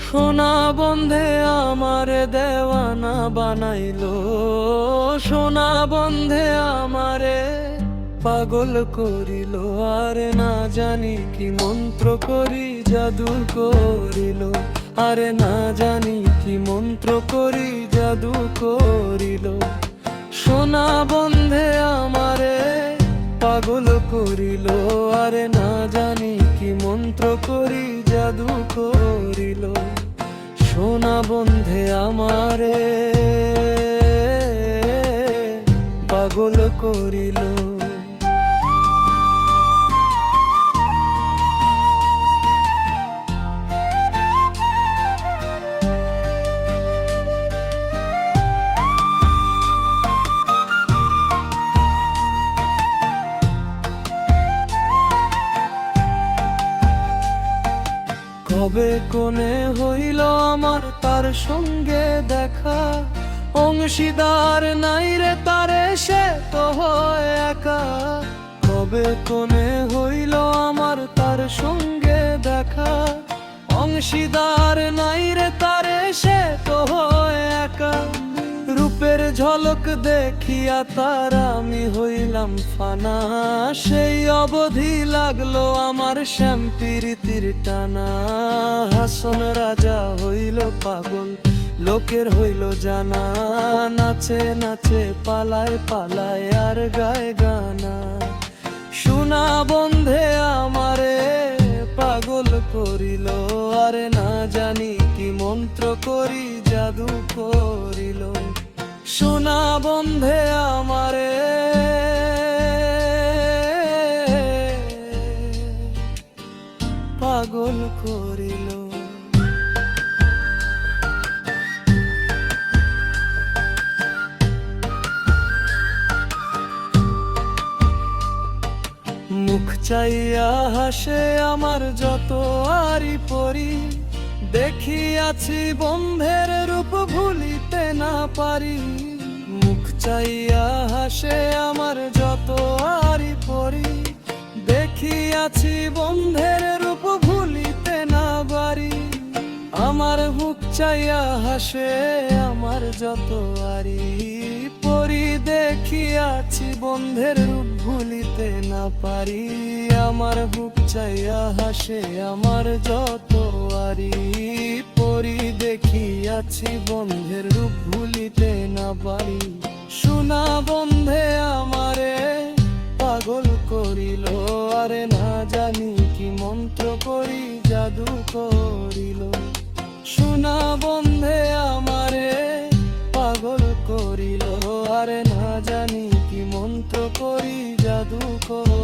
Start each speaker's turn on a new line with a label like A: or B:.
A: সোনা বন্ধে আমার দেওয়ানা বানাইলো, সোনা বন্ধে আমারে পাগল করিল। আর না জানি কি মন্ত্র করি জাদু করিল, আরে না জানি কি মন্ত্র করি জাদু করিল। সোনা বন্ধে আমারে পাগল করিল, আরে না জানি কি মন্ত্র করি জাদু করিল। সোনা বন্ধে আমারে পাগল করিল। কবে কোনে হইল আমার তার সঙ্গে দেখা, অংশীদার নাই রে তারে সে তো হয় একা। কবে কোনে হইল আমার তার সঙ্গে দেখা, অংশীদার নাই রে তারে সে তো হয় একা। রূপের ঝলক দেখিয়া তার আমি হইলাম ফানা, সেই অবধি লাগলো আমার শ্যাম প্রীতির টানা। হাসন রাজা হইল পাগল লোকের হইল জানা, নাচে নাচে পালায় পালায় আর গায় গানা। সোনা বন্ধে আমারে পাগল করিল, আরে না জানি কি মন্ত্র করি জাদু করিল। সোনা বন্ধে আমারে পাগল করিল। মুখ চাইয়া হাসে আমার যত আরি পরি, দেখিয়াছি বন্ধের রূপ ভুলিতে না পারি। মুখ চাইয়া হাসে আমার যত আরি পরি, দেখিয়াছি বন্ধের রূপ ভুলিতে না পারি। আমার মুখ চাইয়া হাসে আমার যত আরি পরি, দেখিয়াছি বন্ধের রূপ ভুলিতে না পারি। আমার বুক চাইয়া হাসে আমার যত আরি পরি, দেখিয়াছি বন্ধের রূপ ভুলিতে না পারি। সোনা বন্ধে আমারে পাগল করিল, আরে না জানি কি মন্ত্র করি জাদু করিল। সোনা বন্ধে আমারে পাগল করিল, আরে না জানি কি মন্ত্র করি জাদু করিল।